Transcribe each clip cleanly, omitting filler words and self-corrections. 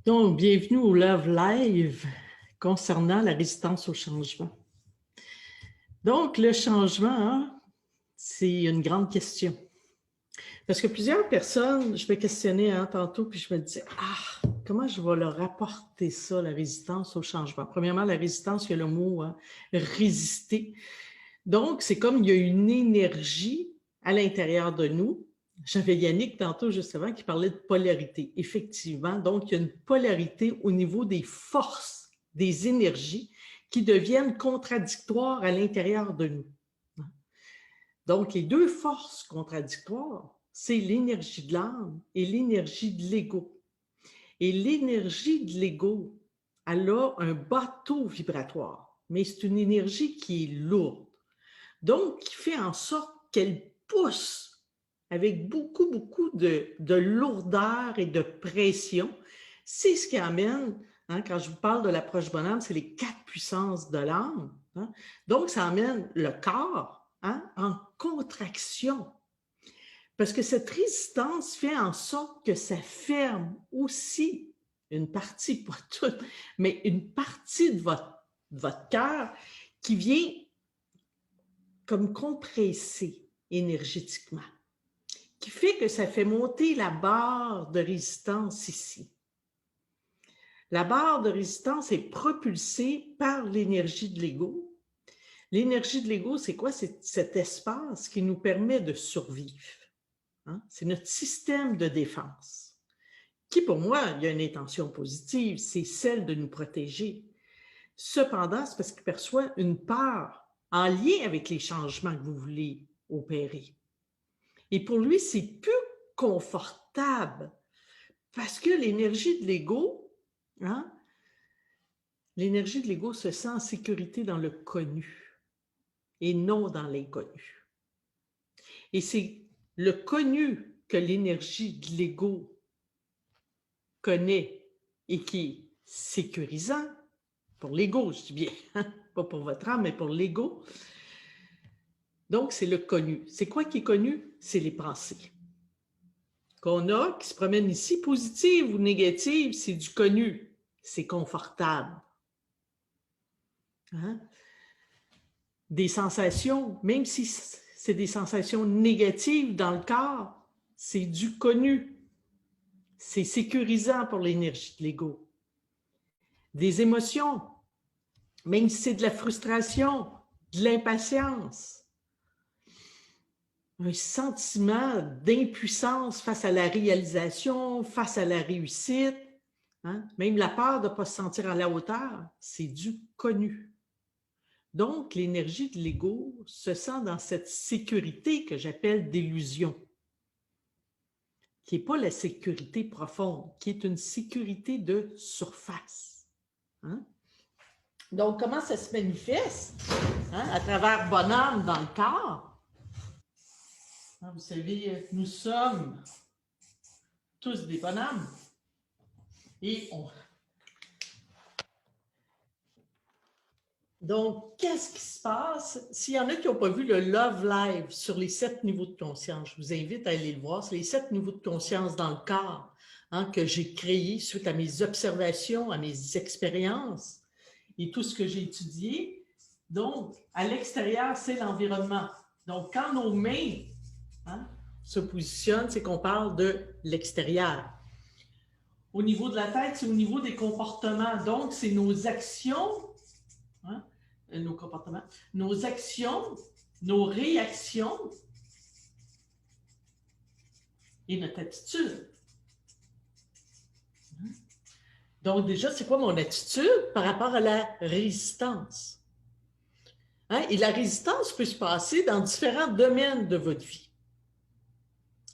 Donc, bienvenue au Love Live concernant la résistance au changement. Donc, le changement, hein, c'est une grande question. Parce que plusieurs personnes, je me questionnais tantôt, puis je me disais, comment je vais leur apporter ça, la résistance au changement? Premièrement, la résistance, il y a le mot résister. Donc, c'est comme il y a une énergie à l'intérieur de nous. J'avais Yannick tantôt, justement, qui parlait de polarité. Effectivement, donc, il y a une polarité au niveau des forces, des énergies qui deviennent contradictoires à l'intérieur de nous. Donc, les deux forces contradictoires, c'est l'énergie de l'âme et l'énergie de l'ego. Et l'énergie de l'ego, elle a un bateau vibratoire, mais c'est une énergie qui est lourde. Donc, qui fait en sorte qu'elle pousse avec beaucoup de lourdeur et de pression. C'est ce qui amène, quand je vous parle de l'approche bonhomme, c'est les 4 puissances de l'âme. Donc, ça amène le corps en contraction. Parce que cette résistance fait en sorte que ça ferme aussi une partie, pas toute, mais une partie de votre cœur qui vient comme compressé énergétiquement, qui fait que ça fait monter la barre de résistance ici. La barre de résistance est propulsée par l'énergie de l'ego. L'énergie de l'ego, c'est quoi? C'est cet espace qui nous permet de survivre. C'est notre système de défense, qui pour moi, il y a une intention positive, c'est celle de nous protéger. Cependant, c'est parce qu'il perçoit une peur en lien avec les changements que vous voulez opérer. Et pour lui, c'est plus confortable parce que l'énergie de l'ego, l'énergie de l'ego se sent en sécurité dans le connu et non dans l'inconnu. Et c'est le connu que l'énergie de l'ego connaît et qui est sécurisant pour l'ego, je dis bien, pas pour votre âme, mais pour l'ego. Donc, c'est le connu. C'est quoi qui est connu? C'est les pensées qu'on a, qui se promènent ici, positives ou négatives, c'est du connu. C'est confortable. Des sensations, même si c'est des sensations négatives dans le corps, c'est du connu. C'est sécurisant pour l'énergie de l'ego. Des émotions, même si c'est de la frustration, de l'impatience, un sentiment d'impuissance face à la réalisation, face à la réussite, même la peur de ne pas se sentir à la hauteur, c'est du connu. Donc, l'énergie de l'ego se sent dans cette sécurité que j'appelle d'illusion, qui n'est pas la sécurité profonde, qui est une sécurité de surface. Donc, comment ça se manifeste? À travers bonhomme dans le corps. Vous savez, nous sommes tous des bonhommes. Et Donc, qu'est-ce qui se passe? S'il y en a qui n'ont pas vu le Love Live sur les 7 niveaux de conscience, je vous invite à aller le voir. C'est les 7 niveaux de conscience dans le corps que j'ai créé suite à mes observations, à mes expériences et tout ce que j'ai étudié. Donc, à l'extérieur, c'est l'environnement. Donc, quand nos mains se positionnent, c'est qu'on parle de l'extérieur. Au niveau de la tête, c'est au niveau des comportements. Donc, c'est nos actions, nos comportements, nos actions, nos réactions et notre attitude. Donc, déjà, c'est quoi mon attitude par rapport à la résistance? Et la résistance peut se passer dans différents domaines de votre vie.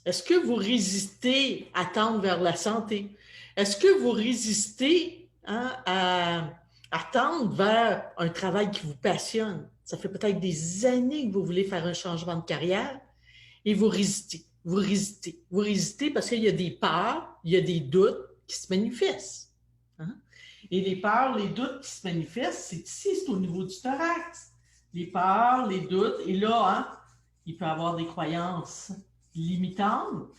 Est-ce que vous résistez à tendre vers la santé? Est-ce que vous résistez à tendre vers un travail qui vous passionne? Ça fait peut-être des années que vous voulez faire un changement de carrière et vous résistez, vous résistez, vous résistez parce qu'il y a des peurs, il y a des doutes qui se manifestent. Et les peurs, les doutes qui se manifestent, c'est ici, c'est au niveau du thorax. Les peurs, les doutes, et là, il peut y avoir des croyances limitantes.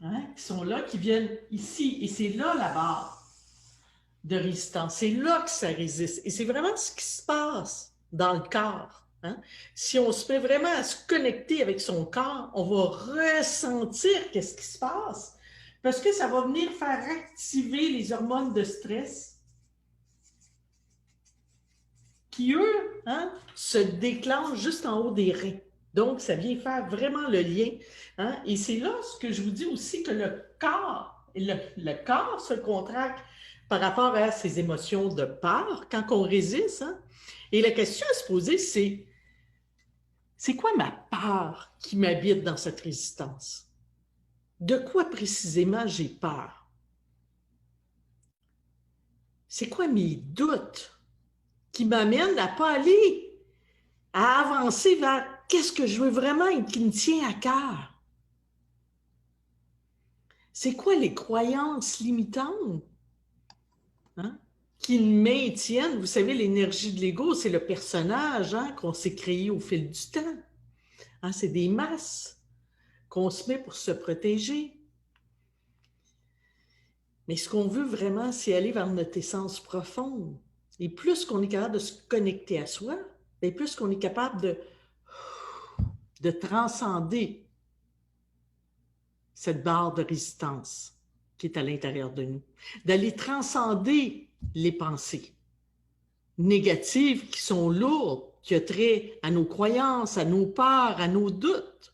hein, qui sont là, qui viennent ici. Et c'est là la barre de résistance. C'est là que ça résiste. Et c'est vraiment ce qui se passe dans le corps. Hein? Si on se met vraiment à se connecter avec son corps, on va ressentir qu'est-ce qui se passe. Parce que ça va venir faire activer les hormones de stress qui, eux, hein, se déclenchent juste en haut des reins. Donc, ça vient faire vraiment le lien. Hein? Et c'est là ce que je vous dis aussi que le corps se contracte par rapport à ses émotions de peur quand on résiste. Hein? Et la question à se poser, c'est quoi ma peur qui m'habite dans cette résistance? De quoi précisément j'ai peur? C'est quoi mes doutes qui m'amènent à ne pas aller, à avancer vers qu'est-ce que je veux vraiment et qui me tient à cœur? C'est quoi les croyances limitantes, hein, qui me maintiennent? Vous savez, l'énergie de l'ego, c'est le personnage, hein, qu'on s'est créé au fil du temps. Hein, c'est des masses qu'on se met pour se protéger. Mais ce qu'on veut vraiment, c'est aller vers notre essence profonde. Et plus qu'on est capable de se connecter à soi, et plus qu'on est capable de transcender cette barre de résistance qui est à l'intérieur de nous, d'aller transcender les pensées négatives qui sont lourdes, qui ont trait à nos croyances, à nos peurs, à nos doutes.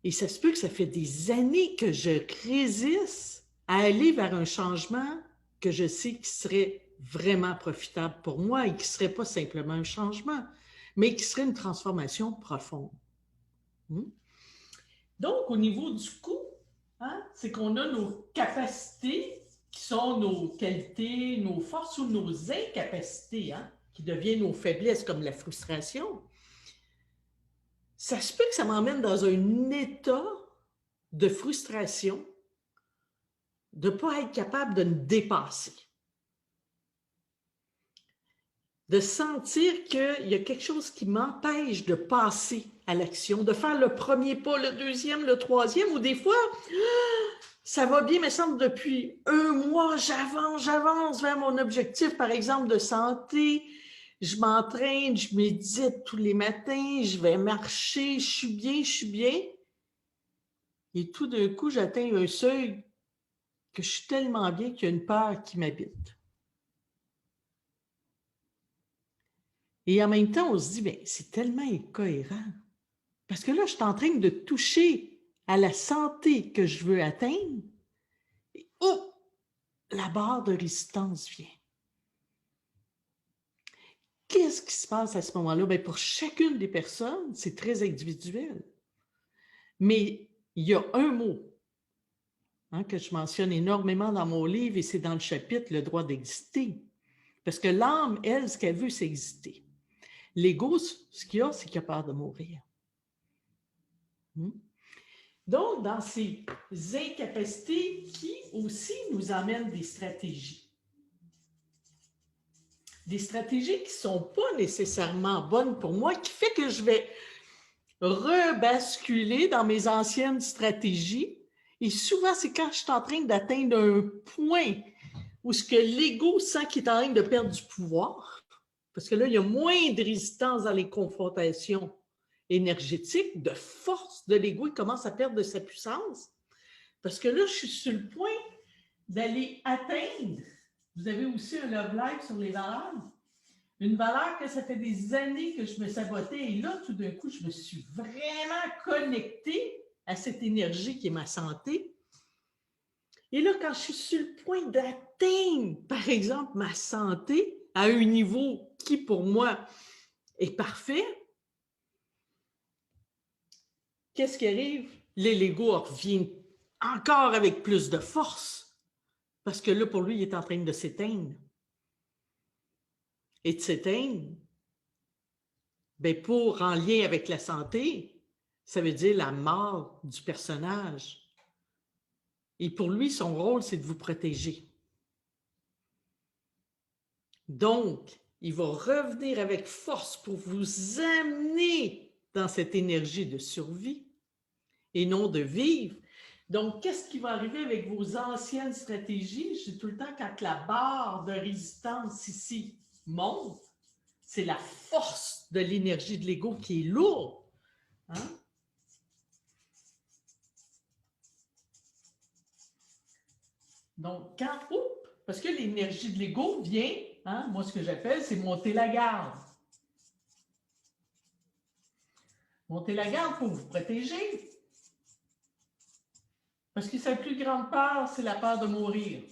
Et ça se peut que ça fait des années que je résiste à aller vers un changement que je sais qui serait vraiment profitable pour moi et qui ne serait pas simplement un changement, mais qui serait une transformation profonde. Donc, au niveau du coup, hein, c'est qu'on a nos capacités qui sont nos qualités, nos forces ou nos incapacités, hein, qui deviennent nos faiblesses comme la frustration. Ça se peut que ça m'emmène dans un état de frustration, de ne pas être capable de me dépasser. De sentir qu'il y a quelque chose qui m'empêche de passer à l'action, de faire le premier pas, le deuxième, le troisième, ou des fois, ça va bien, me semble, depuis un mois, j'avance vers mon objectif, par exemple, de santé. Je m'entraîne, je médite tous les matins, je vais marcher, je suis bien. Et tout d'un coup, j'atteins un seuil que je suis tellement bien qu'il y a une peur qui m'habite. Et en même temps, on se dit, bien, c'est tellement incohérent. Parce que là, je suis en train de toucher à la santé que je veux atteindre. Et oh, la barre de résistance vient. Qu'est-ce qui se passe à ce moment-là? Bien, pour chacune des personnes, c'est très individuel. Mais il y a un mot, hein, que je mentionne énormément dans mon livre, et c'est dans le chapitre « Le droit d'exister ». Parce que l'âme, elle, ce qu'elle veut, c'est exister. L'ego, ce qu'il a, c'est qu'il a peur de mourir. Donc, dans ces incapacités qui aussi nous amènent des stratégies. Des stratégies qui ne sont pas nécessairement bonnes pour moi, qui fait que je vais rebasculer dans mes anciennes stratégies. Et souvent, c'est quand je suis en train d'atteindre un point où ce que l'ego sent qu'il est en train de perdre du pouvoir, parce que là, il y a moins de résistance dans les confrontations énergétiques, de force de l'ego, il commence à perdre de sa puissance. Parce que là, je suis sur le point d'aller atteindre. Vous avez aussi un love life sur les valeurs. Une valeur que ça fait des années que je me sabotais. Et là, tout d'un coup, je me suis vraiment connectée à cette énergie qui est ma santé. Et là, quand je suis sur le point d'atteindre, par exemple, ma santé à un niveau qui, pour moi, est parfait, qu'est-ce qui arrive? L'ego revient encore avec plus de force, parce que là, pour lui, il est en train de s'éteindre. Et de s'éteindre, bien, pour en lien avec la santé, ça veut dire la mort du personnage. Et pour lui, son rôle, c'est de vous protéger. Donc, il va revenir avec force pour vous amener dans cette énergie de survie. et non de vivre. Donc, qu'est-ce qui va arriver avec vos anciennes stratégies? Je dis tout le temps, quand la barre de résistance ici monte, c'est la force de l'énergie de l'ego qui est lourde. Hein? Donc, quand, parce que l'énergie de l'ego vient, hein, moi, ce que j'appelle, c'est monter la garde. Monter la garde pour vous protéger. Parce que sa plus grande peur, c'est la peur de mourir.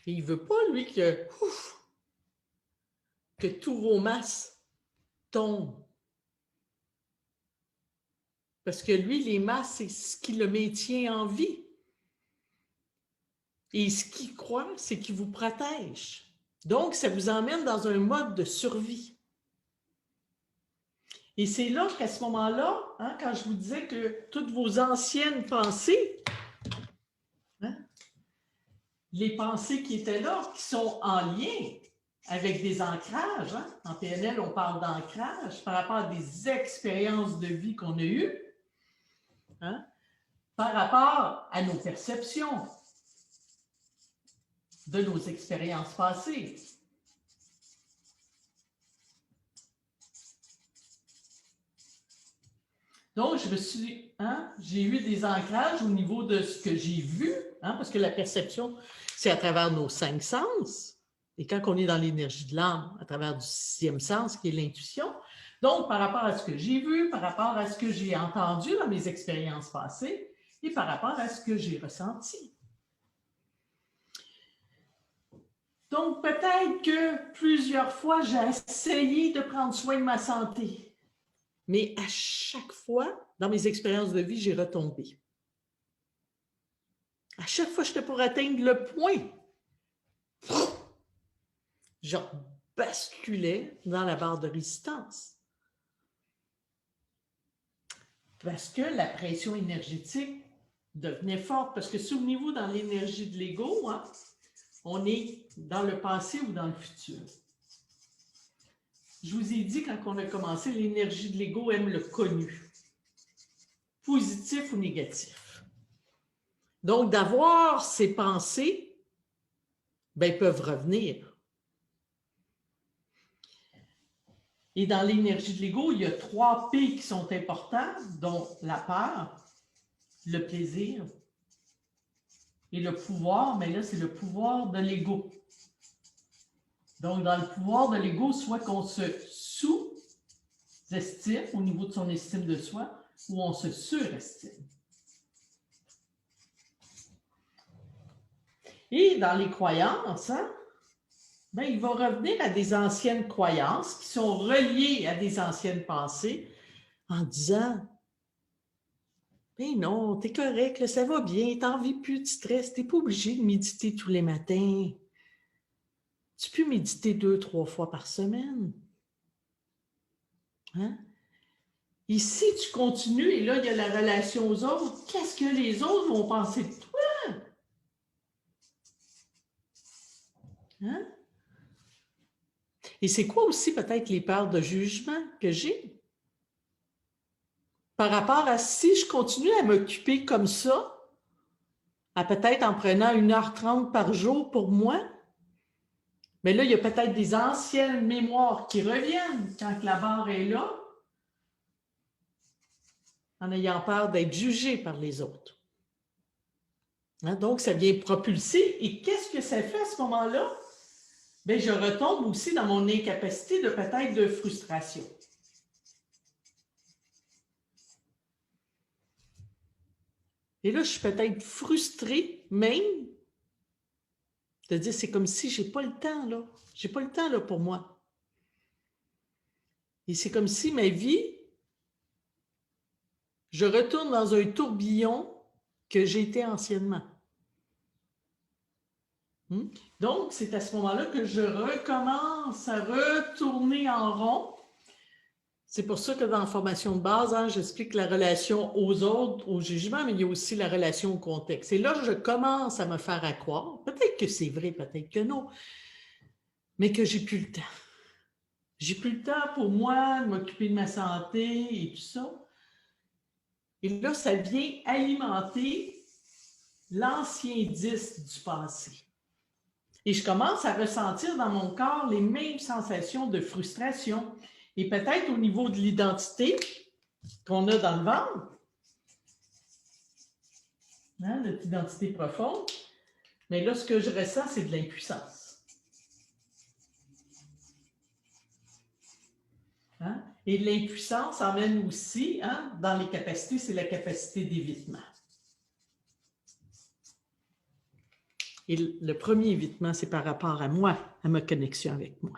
Et il ne veut pas, lui, que tous vos masses tombent. Parce que lui, les masses, c'est ce qui le maintient en vie. Et ce qu'il croit, c'est qu'il vous protège. Donc, ça vous emmène dans un mode de survie. Et c'est là qu'à ce moment-là, hein, quand je vous disais que toutes vos anciennes pensées, hein, les pensées qui étaient là, qui sont en lien avec des ancrages, hein, en PNL, on parle d'ancrage par rapport à des expériences de vie qu'on a eues, hein, par rapport à nos perceptions de nos expériences passées. Donc, j'ai eu des ancrages au niveau de ce que j'ai vu, hein, parce que la perception, c'est à travers nos 5 sens. Et quand on est dans l'énergie de l'âme, à travers du 6e sens, qui est l'intuition. Donc, par rapport à ce que j'ai vu, par rapport à ce que j'ai entendu dans mes expériences passées, et par rapport à ce que j'ai ressenti. Donc, peut-être que plusieurs fois, j'ai essayé de prendre soin de ma santé. Mais à chaque fois, dans mes expériences de vie, j'ai retombé. À chaque fois, j'étais pour atteindre le point. Je basculais dans la barre de résistance. Parce que la pression énergétique devenait forte. Parce que souvenez-vous, dans l'énergie de l'ego, hein, on est dans le passé ou dans le futur. Je vous ai dit, quand on a commencé, l'énergie de l'ego aime le connu. Positif ou négatif. Donc, d'avoir ces pensées, ben, peuvent revenir. Et dans l'énergie de l'ego, il y a 3 P qui sont importants, dont la peur, le plaisir et le pouvoir, mais là, c'est le pouvoir de l'ego. Donc, dans le pouvoir de l'ego, soit qu'on se sous-estime au niveau de son estime de soi, ou on se surestime. Et dans les croyances, hein, ben, il va revenir à des anciennes croyances qui sont reliées à des anciennes pensées en disant « Ben non, t'es correct, là, ça va bien, t'en vis plus de stress, t'es pas obligé de méditer tous les matins. Tu peux méditer 2-3 fois par semaine. Hein? Et si tu continues, et là, il y a la relation aux autres, qu'est-ce que les autres vont penser de toi? Hein? Et c'est quoi aussi peut-être les peurs de jugement que j'ai? Par rapport à si je continue à m'occuper comme ça, à peut-être en prenant 1h30 par jour pour moi, mais là, il y a peut-être des anciennes mémoires qui reviennent quand la barre est là, en ayant peur d'être jugé par les autres. Hein? Donc, ça vient propulser. Et qu'est-ce que ça fait à ce moment-là? Bien, je retombe aussi dans mon incapacité de peut-être de frustration. Et là, je suis peut-être frustrée même de dire, c'est comme si j'ai pas le temps, là. J'ai pas le temps, là, pour moi. Et c'est comme si ma vie, je retourne dans un tourbillon que j'étais anciennement. Donc, c'est à ce moment-là que je recommence à retourner en rond. C'est pour ça que dans la formation de base, hein, j'explique la relation aux autres, au jugement, mais il y a aussi la relation au contexte. Et là, je commence à me faire à croire, peut-être que c'est vrai, peut-être que non, mais que j'ai plus le temps. J'ai plus le temps pour moi de m'occuper de ma santé et tout ça. Et là, ça vient alimenter l'ancien disque du passé. Et je commence à ressentir dans mon corps les mêmes sensations de frustration. Et peut-être au niveau de l'identité qu'on a dans le ventre, hein, notre identité profonde, mais là, ce que je ressens, c'est de l'impuissance. Hein? Et l'impuissance emmène aussi, hein, dans les capacités, c'est la capacité d'évitement. Et le premier évitement, c'est par rapport à moi, à ma connexion avec moi.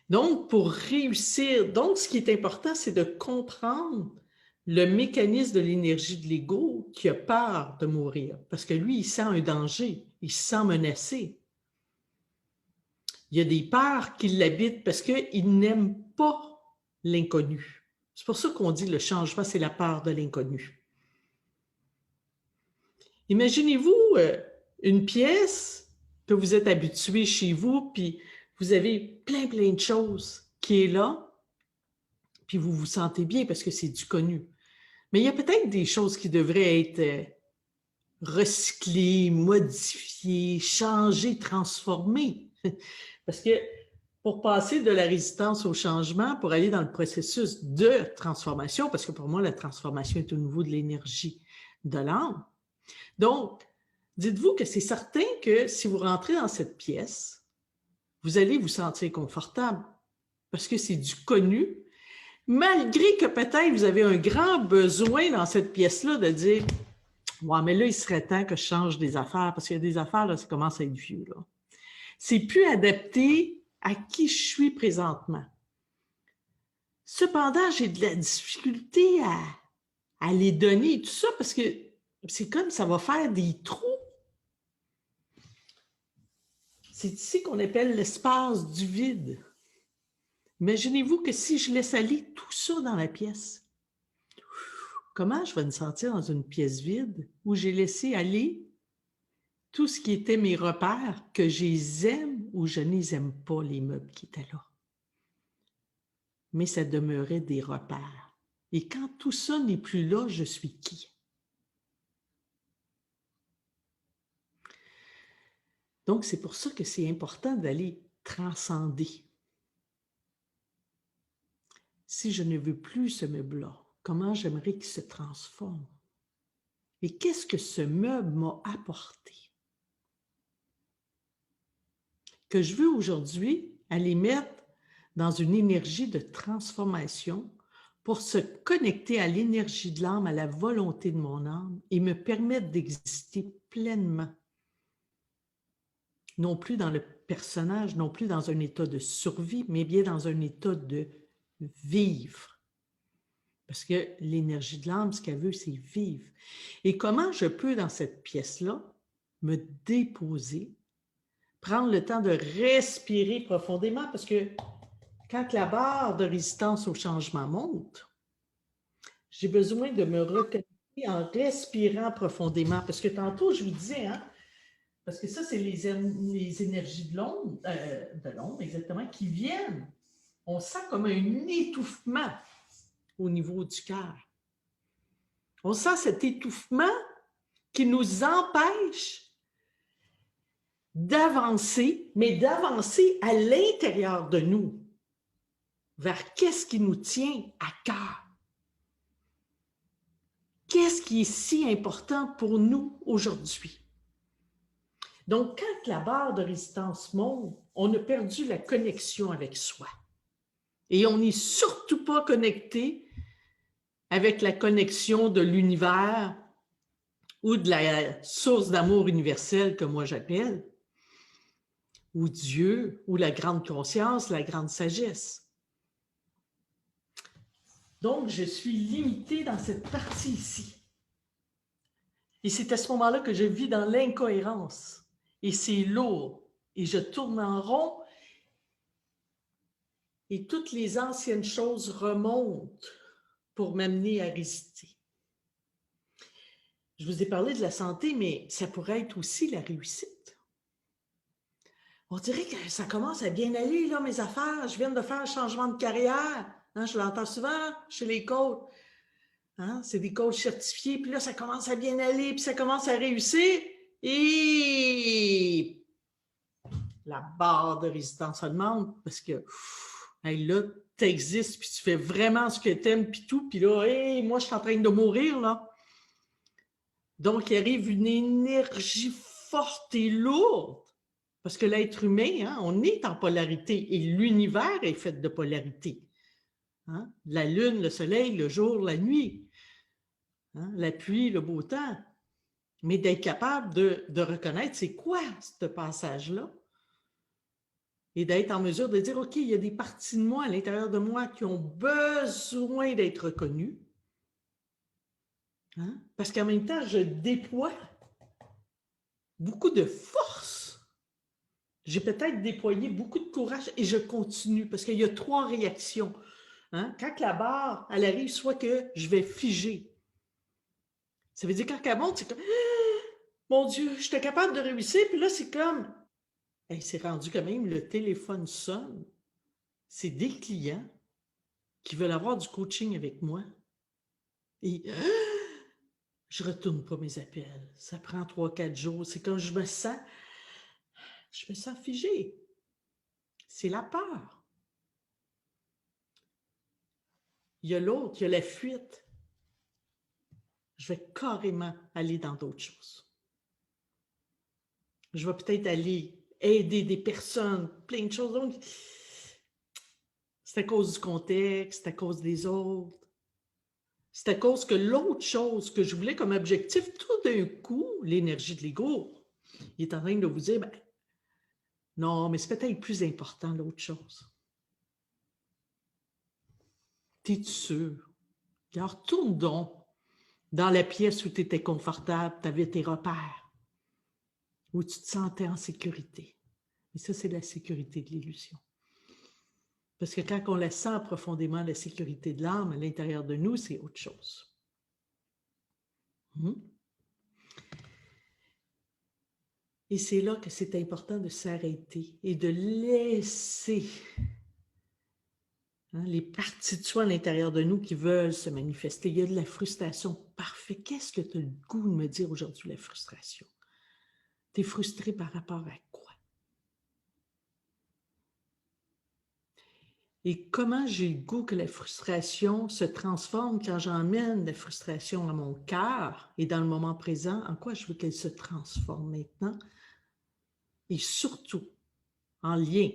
Donc, pour réussir, donc ce qui est important, c'est de comprendre le mécanisme de l'énergie de l'ego qui a peur de mourir. Parce que lui, il sent un danger, il se sent menacé. Il y a des peurs qui l'habitent parce qu'il n'aime pas l'inconnu. C'est pour ça qu'on dit le changement, c'est la peur de l'inconnu. Imaginez-vous une pièce que vous êtes habitué chez vous, puis vous avez plein de choses qui est là, puis vous vous sentez bien parce que c'est du connu. Mais il y a peut-être des choses qui devraient être recyclées, modifiées, changées, transformées. Parce que pour passer de la résistance au changement, pour aller dans le processus de transformation, parce que pour moi, la transformation est au niveau de l'énergie de l'âme. Donc, dites-vous que c'est certain que si vous rentrez dans cette pièce, vous allez vous sentir confortable parce que c'est du connu, malgré que peut-être vous avez un grand besoin dans cette pièce-là de dire « Ouais, mais là, il serait temps que je change des affaires parce qu'il y a des affaires, là, ça commence à être vieux. » C'est plus adapté à qui je suis présentement. Cependant, j'ai de la difficulté à les donner, tout ça, parce que c'est comme ça va faire des trous. C'est ici qu'on appelle l'espace du vide. Imaginez-vous que si je laisse aller tout ça dans la pièce, comment je vais me sentir dans une pièce vide où j'ai laissé aller tout ce qui était mes repères, que je les aime ou je ne les aime pas, les meubles qui étaient là. Mais ça demeurait des repères. Et quand tout ça n'est plus là, je suis qui? Donc, c'est pour ça que c'est important d'aller transcender. Si je ne veux plus ce meuble-là, comment j'aimerais qu'il se transforme? Et qu'est-ce que ce meuble m'a apporté? Que je veux aujourd'hui aller mettre dans une énergie de transformation pour se connecter à l'énergie de l'âme, à la volonté de mon âme et me permettre d'exister pleinement. Non plus dans le personnage, non plus dans un état de survie, mais bien dans un état de vivre. Parce que l'énergie de l'âme, ce qu'elle veut, c'est vivre. Et comment je peux, dans cette pièce-là, me déposer, prendre le temps de respirer profondément, parce que quand la barre de résistance au changement monte, j'ai besoin de me reconnecter en respirant profondément. Parce que tantôt, je vous disais, hein, parce que ça, c'est les énergies de l'ombre, exactement, qui viennent. On sent comme un étouffement au niveau du cœur. On sent cet étouffement qui nous empêche d'avancer, mais d'avancer à l'intérieur de nous, vers qu'est-ce qui nous tient à cœur. Qu'est-ce qui est si important pour nous aujourd'hui? Donc, quand la barre de résistance monte, on a perdu la connexion avec soi. Et on n'est surtout pas connecté avec la connexion de l'univers ou de la source d'amour universelle que moi j'appelle, ou Dieu, ou la grande conscience, la grande sagesse. Donc, je suis limitée dans cette partie ici. Et c'est à ce moment-là que je vis dans l'incohérence. Et c'est lourd. Et je tourne en rond. Et toutes les anciennes choses remontent pour m'amener à résister. Je vous ai parlé de la santé, mais ça pourrait être aussi la réussite. On dirait que ça commence à bien aller, là, mes affaires. Je viens de faire un changement de carrière. Hein, je l'entends souvent chez les coachs. Hein, c'est des coachs certifiés, puis là, ça commence à bien aller, puis ça commence à réussir. Et la barre de résistance augmente parce que hey, là, tu existes, puis tu fais vraiment ce que tu aimes, puis tout, puis là, hey, moi, je suis en train de mourir, là. Donc, il arrive une énergie forte et lourde, parce que l'être humain, hein, on est en polarité, et l'univers est fait de polarité. Hein? La lune, le soleil, le jour, la nuit, hein? La pluie, le beau temps. Mais d'être capable de reconnaître c'est quoi ce passage-là et d'être en mesure de dire, OK, il y a des parties de moi à l'intérieur de moi qui ont besoin d'être reconnues. Hein? Parce qu'en même temps, je déploie beaucoup de force. J'ai peut-être déployé beaucoup de courage et je continue parce qu'il y a 3 réactions. Hein? Quand la barre, elle arrive, soit que je vais figer. Ça veut dire quand elle monte, c'est comme mon Dieu, j'étais capable de réussir, puis là, c'est comme hey, c'est rendu quand même, le téléphone sonne. C'est des clients qui veulent avoir du coaching avec moi. Et je ne retourne pas mes appels. Ça prend 3-4 jours. C'est comme je me sens figée. C'est la peur. Il y a l'autre, il y a la fuite. Je vais carrément aller dans d'autres choses. Je vais peut-être aller aider des personnes, plein de choses. Donc, c'est à cause du contexte, c'est à cause des autres. C'est à cause que l'autre chose que je voulais comme objectif, tout d'un coup, l'énergie de l'ego, il est en train de vous dire, ben, non, mais c'est peut-être plus important l'autre chose. T'es-tu sûr? Alors, retourne donc dans la pièce où tu étais confortable, tu avais tes repères, où tu te sentais en sécurité. Et ça, c'est la sécurité de l'illusion. Parce que quand on la sent profondément, la sécurité de l'âme, à l'intérieur de nous, c'est autre chose. Et c'est là que c'est important de s'arrêter et de laisser les parties de soi à l'intérieur de nous qui veulent se manifester. Il y a de la frustration. Parfait. Qu'est-ce que tu as le goût de me dire aujourd'hui, la frustration? Tu es frustré par rapport à quoi? Et comment j'ai le goût que la frustration se transforme quand j'emmène la frustration à mon cœur et dans le moment présent, en quoi je veux qu'elle se transforme maintenant? Et surtout, en lien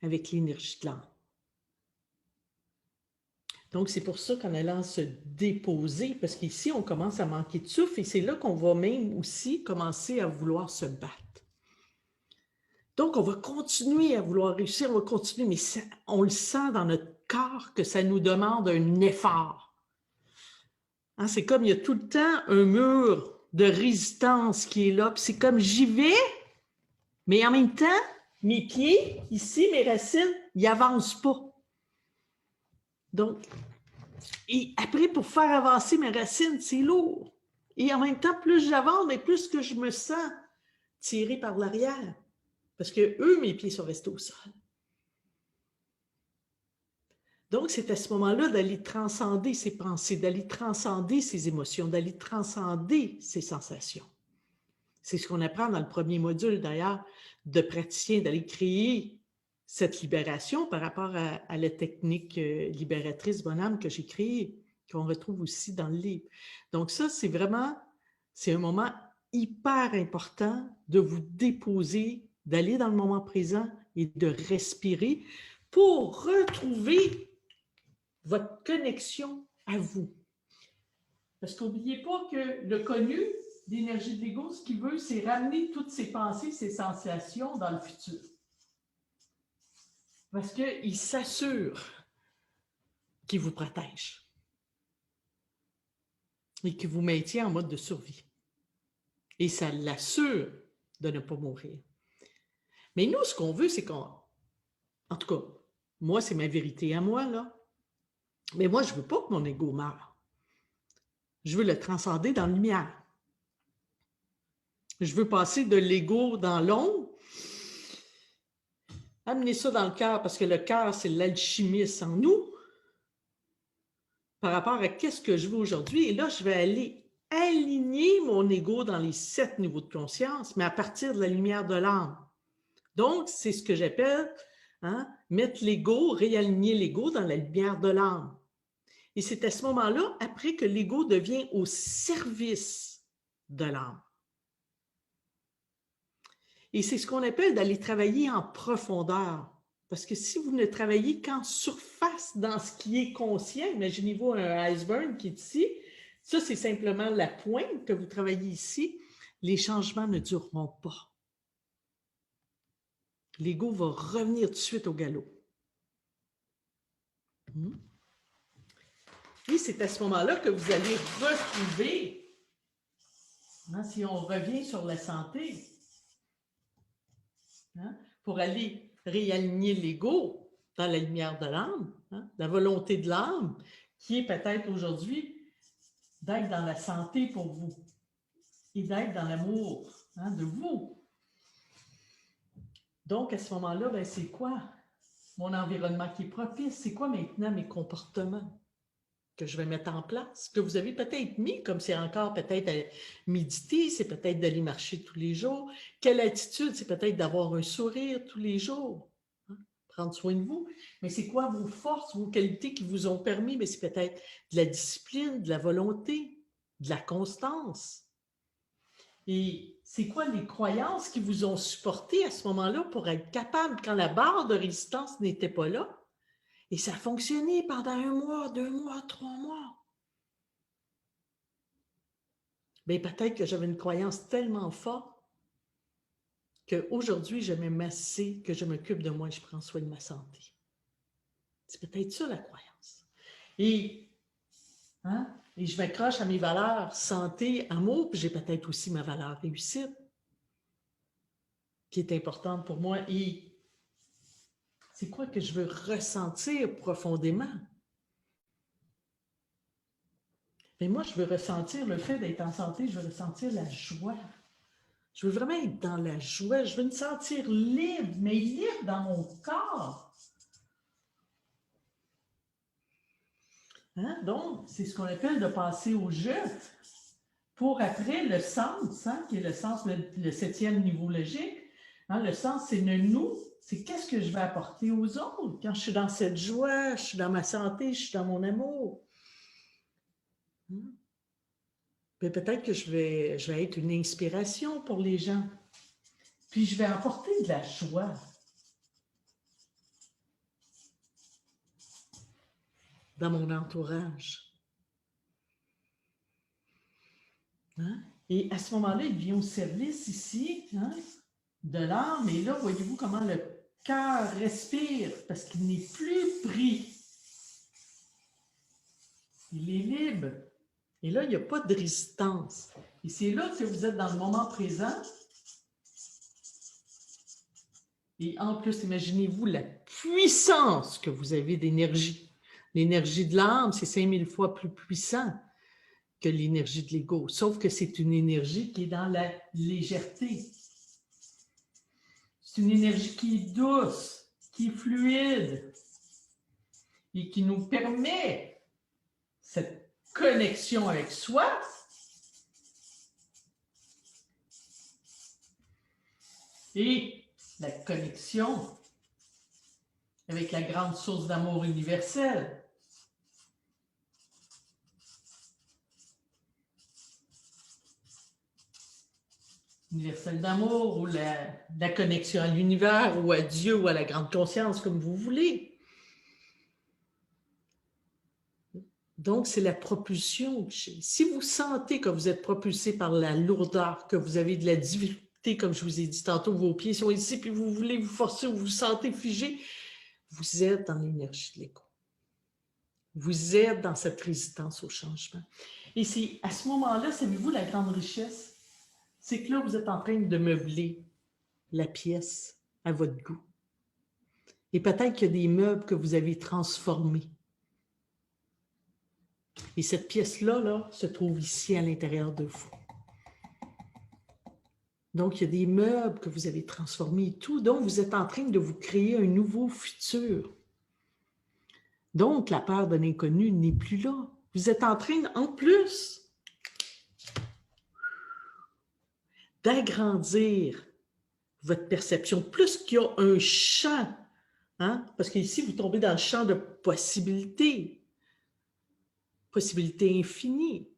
avec l'énergie de l'âme. Donc, c'est pour ça qu'en allant se déposer, parce qu'ici, on commence à manquer de souffle et c'est là qu'on va même aussi commencer à vouloir se battre. Donc, on va continuer à vouloir réussir, on va continuer, mais ça, on le sent dans notre corps que ça nous demande un effort. Hein, c'est comme il y a tout le temps un mur de résistance qui est là, puis c'est comme j'y vais, mais en même temps, mes pieds, ici, mes racines, ils n'avancent pas. Donc, et après, pour faire avancer mes racines, c'est lourd. Et en même temps, plus j'avance, mais plus que je me sens tirée par l'arrière. Parce que eux, mes pieds sont restés au sol. Donc, c'est à ce moment-là d'aller transcender ces pensées, d'aller transcender ces émotions, d'aller transcender ces sensations. C'est ce qu'on apprend dans le premier module, d'ailleurs, de praticien, d'aller créer cette libération par rapport à la technique libératrice bonhomme que j'ai créée, qu'on retrouve aussi dans le livre. Donc ça, c'est vraiment, c'est un moment hyper important de vous déposer, d'aller dans le moment présent et de respirer pour retrouver votre connexion à vous. Parce qu'oubliez pas que le connu, l'énergie de l'ego, ce qu'il veut, c'est ramener toutes ces pensées, ces sensations dans le futur. Parce qu'il s'assure qu'il vous protège et qu'il vous maintient en mode de survie. Et ça l'assure de ne pas mourir. Mais nous, ce qu'on veut, c'est qu'on... En tout cas, moi, c'est ma vérité à moi, là. Mais moi, je ne veux pas que mon ego meure. Je veux le transcender dans la lumière. Je veux passer de l'ego dans l'ombre amener ça dans le cœur, parce que le cœur, c'est l'alchimiste en nous, par rapport à qu'est-ce que je veux aujourd'hui. Et là, je vais aller aligner mon ego dans les 7 niveaux de conscience, mais à partir de la lumière de l'âme. Donc, c'est ce que j'appelle mettre l'ego, réaligner l'ego dans la lumière de l'âme. Et c'est à ce moment-là, après que l'ego devient au service de l'âme. Et c'est ce qu'on appelle d'aller travailler en profondeur. Parce que si vous ne travaillez qu'en surface dans ce qui est conscient, imaginez-vous un iceberg qui est ici, ça c'est simplement la pointe que vous travaillez ici, les changements ne dureront pas. L'ego va revenir tout de suite au galop. Et c'est à ce moment-là que vous allez retrouver, si on revient sur la santé, pour aller réaligner l'ego dans la lumière de l'âme, la volonté de l'âme, qui est peut-être aujourd'hui d'être dans la santé pour vous et d'être dans l'amour de vous. Donc, à ce moment-là, ben, c'est quoi mon environnement qui est propice? C'est quoi maintenant mes comportements que je vais mettre en place, que vous avez peut-être mis, comme c'est encore peut-être à méditer, c'est peut-être d'aller marcher tous les jours. Quelle attitude? C'est peut-être d'avoir un sourire tous les jours, prendre soin de vous. Mais c'est quoi vos forces, vos qualités qui vous ont permis? Mais c'est peut-être de la discipline, de la volonté, de la constance. Et c'est quoi les croyances qui vous ont supporté à ce moment-là pour être capable, quand la barre de résistance n'était pas là, et ça a fonctionné pendant 1 mois, 2 mois, 3 mois. Bien, peut-être que j'avais une croyance tellement forte qu'aujourd'hui, je m'aime assez, que je m'occupe de moi et je prends soin de ma santé. C'est peut-être ça la croyance. Et je m'accroche à mes valeurs santé, amour, puis j'ai peut-être aussi ma valeur réussite qui est importante pour moi. Et c'est quoi que je veux ressentir profondément? Mais moi, je veux ressentir le fait d'être en santé, je veux ressentir la joie. Je veux vraiment être dans la joie. Je veux me sentir libre, mais libre dans mon corps. Donc, c'est ce qu'on appelle de passer au jeu pour après le sens, qui est le sens, le 7e niveau logique. Le sens, c'est le nous. C'est qu'est-ce que je vais apporter aux autres quand je suis dans cette joie, je suis dans ma santé, je suis dans mon amour. Peut-être que je vais être une inspiration pour les gens. Puis je vais apporter de la joie. Dans mon entourage. Et à ce moment-là, il vient au service ici de l'âme. Et là, voyez-vous comment le cœur respire parce qu'il n'est plus pris. Il est libre. Et là, il n'y a pas de résistance. Et c'est là que vous êtes dans le moment présent. Et en plus, imaginez-vous la puissance que vous avez d'énergie. L'énergie de l'âme, c'est 5000 fois plus puissant que l'énergie de l'ego. Sauf que c'est une énergie qui est dans la légèreté. C'est une énergie qui est douce, qui est fluide et qui nous permet cette connexion avec soi. Et la connexion avec la grande source d'amour universel. Universel d'amour ou la connexion à l'univers ou à Dieu ou à la grande conscience, comme vous voulez. Donc, c'est la propulsion. Si vous sentez que vous êtes propulsé par la lourdeur, que vous avez de la difficulté, comme je vous ai dit tantôt, vos pieds sont ici, puis vous voulez vous forcer ou vous vous sentez figé, vous êtes dans l'énergie de l'ego. Vous êtes dans cette résistance au changement. Et c'est à ce moment-là, savez-vous, la grande richesse, c'est que là, vous êtes en train de meubler la pièce à votre goût. Et peut-être qu'il y a des meubles que vous avez transformés. Et cette pièce-là se trouve ici à l'intérieur de vous. Donc, il y a des meubles que vous avez transformés et tout. Donc, vous êtes en train de vous créer un nouveau futur. Donc, la peur de l'inconnu n'est plus là. Vous êtes en train, en plus, d'agrandir votre perception. Plus qu'il y a un champ, hein? Parce qu'ici, vous tombez dans le champ de possibilités. Possibilités infinies.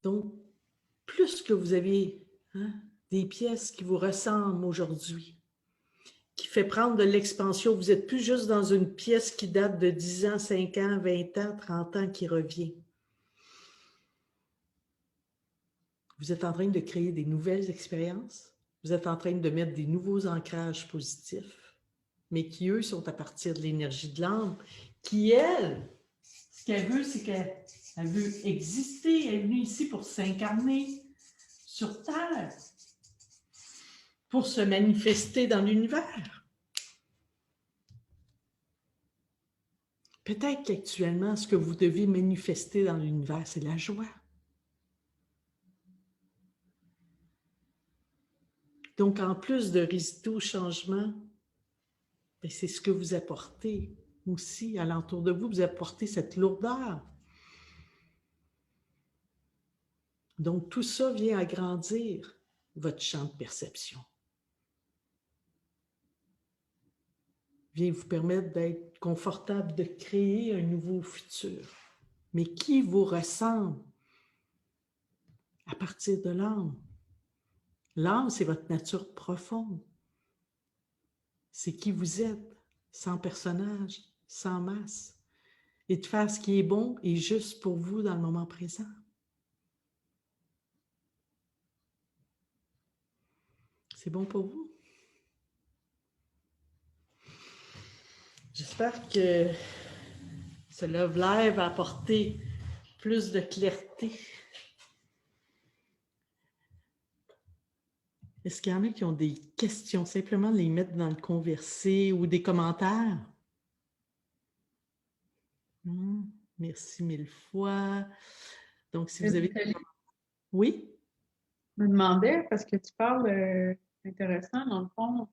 Donc, plus que vous avez des pièces qui vous ressemblent aujourd'hui, qui fait prendre de l'expansion, vous n'êtes plus juste dans une pièce qui date de 10 ans, 5 ans, 20 ans, 30 ans qui revient. Vous êtes en train de créer des nouvelles expériences, vous êtes en train de mettre des nouveaux ancrages positifs, mais qui, eux, sont à partir de l'énergie de l'âme, qui, elle, ce qu'elle veut, c'est qu'elle veut exister, elle est venue ici pour s'incarner sur Terre, pour se manifester dans l'univers. Peut-être qu'actuellement, ce que vous devez manifester dans l'univers, c'est la joie. Donc, en plus de résister au changement, c'est ce que vous apportez aussi alentour de vous. Vous apportez cette lourdeur. Donc, tout ça vient agrandir votre champ de perception. Vient vous permettre d'être confortable, de créer un nouveau futur, mais qui vous ressemble à partir de l'âme. L'âme, c'est votre nature profonde. C'est qui vous êtes, sans personnage, sans masse, et de faire ce qui est bon et juste pour vous dans le moment présent. C'est bon pour vous? J'espère que ce Love Live a apporté plus de clarté. Est-ce qu'il y en a qui ont des questions? Simplement les mettre dans le conversé ou des commentaires? Merci mille fois. Donc, si vous avez... Oui? Je me demandais, parce que tu parles intéressant, dans le fond,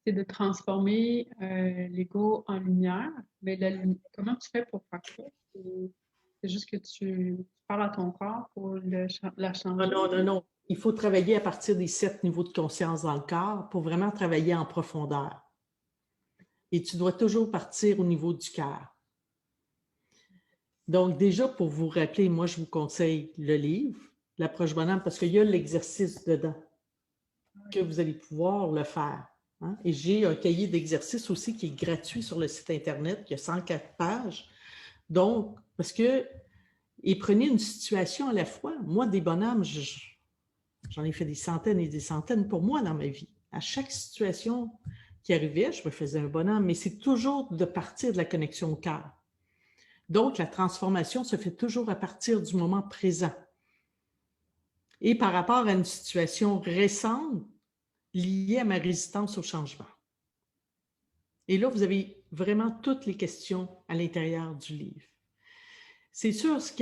c'est de transformer l'ego en lumière. Mais comment tu fais pour faire ça? C'est juste que tu parles à ton corps pour la changer? Non. Il faut travailler à partir des 7 niveaux de conscience dans le corps pour vraiment travailler en profondeur. Et tu dois toujours partir au niveau du cœur. Donc, déjà, pour vous rappeler, moi, je vous conseille le livre, L'approche bonhomme, parce qu'il y a l'exercice dedans, que vous allez pouvoir le faire. Hein? Et j'ai un cahier d'exercices aussi qui est gratuit sur le site Internet, qui a 104 pages. Donc, parce que, et prenez une situation à la fois. Moi, des bonhommes, j'en ai fait des centaines et des centaines pour moi dans ma vie. À chaque situation qui arrivait, je me faisais un bonhomme, mais c'est toujours de partir de la connexion au cœur. Donc, la transformation se fait toujours à partir du moment présent. Et par rapport à une situation récente liée à ma résistance au changement. Et là, vous avez vraiment toutes les questions à l'intérieur du livre. C'est sûr, ce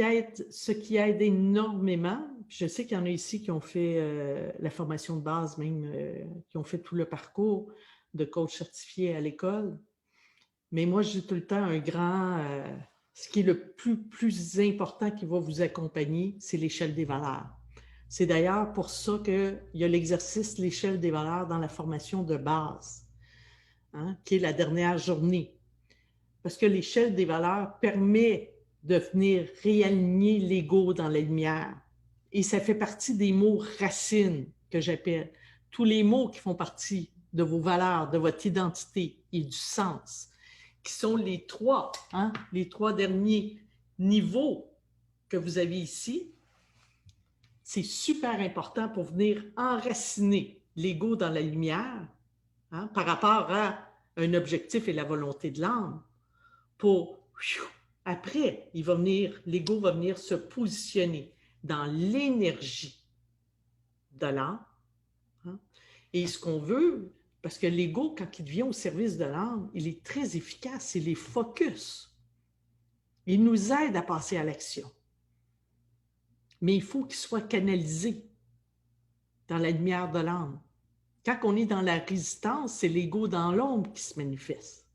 qui aide énormément, je sais qu'il y en a ici qui ont fait la formation de base, même qui ont fait tout le parcours de coach certifié à l'école, mais moi, je dis tout le temps ce qui est le plus important qui va vous accompagner, c'est l'échelle des valeurs. C'est d'ailleurs pour ça qu'il y a l'exercice l'échelle des valeurs dans la formation de base, hein, qui est la dernière journée. Parce que l'échelle des valeurs permet de venir réaligner l'ego dans la lumière. Et ça fait partie des mots racines que j'appelle. Tous les mots qui font partie de vos valeurs, de votre identité et du sens, qui sont les trois derniers niveaux que vous avez ici. C'est super important pour venir enraciner l'ego dans la lumière, hein, par rapport à un objectif et la volonté de l'âme. Après, l'ego va venir se positionner dans l'énergie de l'âme. Hein, et ce qu'on veut, parce que l'ego, quand il vient au service de l'âme, il est très efficace, il est focus. Il nous aide à passer à l'action. Mais il faut qu'il soit canalisé. dans la lumière de l'âme. Quand on est dans la résistance, c'est l'ego dans l'ombre qui se manifeste.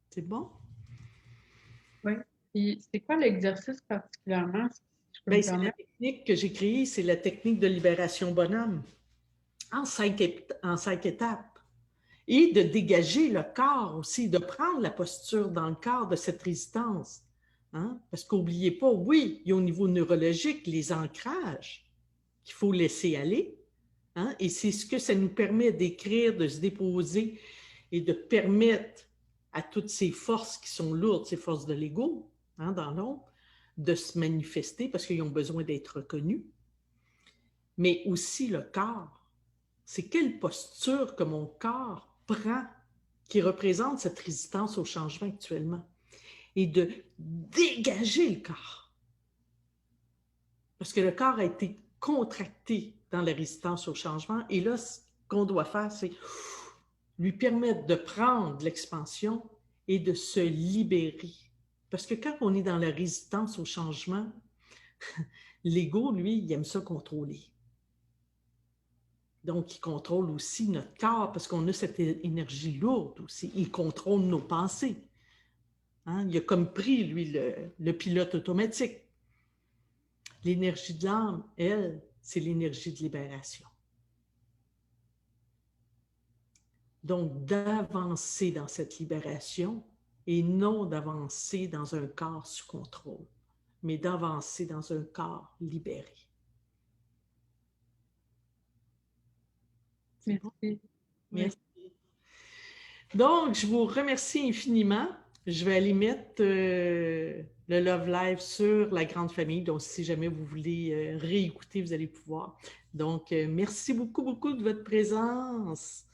C'est bon? Oui. Puis, c'est quoi l'exercice particulièrement, si je peux me C'est la permettre? technique que j'ai créée, c'est la technique de libération bonhomme en 5 étapes. Et de dégager le corps aussi, de prendre la posture dans le corps de cette résistance. Hein? Parce qu'oubliez pas, oui, il y a au niveau neurologique les ancrages qu'il faut laisser aller. Hein? Et c'est ce que ça nous permet d'écrire, de se déposer et de permettre à toutes ces forces qui sont lourdes, ces forces de l'ego, hein, dans l'ombre, de se manifester parce qu'ils ont besoin d'être reconnus. Mais aussi le corps. C'est quelle posture que mon corps prend qui représente cette résistance au changement actuellement et de dégager le corps. Parce que le corps a été contracté dans la résistance au changement et là, ce qu'on doit faire, c'est lui permettre de prendre l'expansion et de se libérer. Parce que quand on est dans la résistance au changement, l'ego, lui, il aime ça contrôler. Donc, il contrôle aussi notre corps parce qu'on a cette énergie lourde aussi. Il contrôle nos pensées. Hein? Il a comme pris, lui, le pilote automatique. L'énergie de l'âme, elle, c'est l'énergie de libération. Donc, d'avancer dans cette libération et non d'avancer dans un corps sous contrôle, mais d'avancer dans un corps libéré. Merci. Bon? Merci. Donc, je vous remercie infiniment. Je vais aller mettre le Love Live sur la grande famille. Donc, si jamais vous voulez réécouter, vous allez pouvoir. Donc, merci beaucoup, beaucoup de votre présence.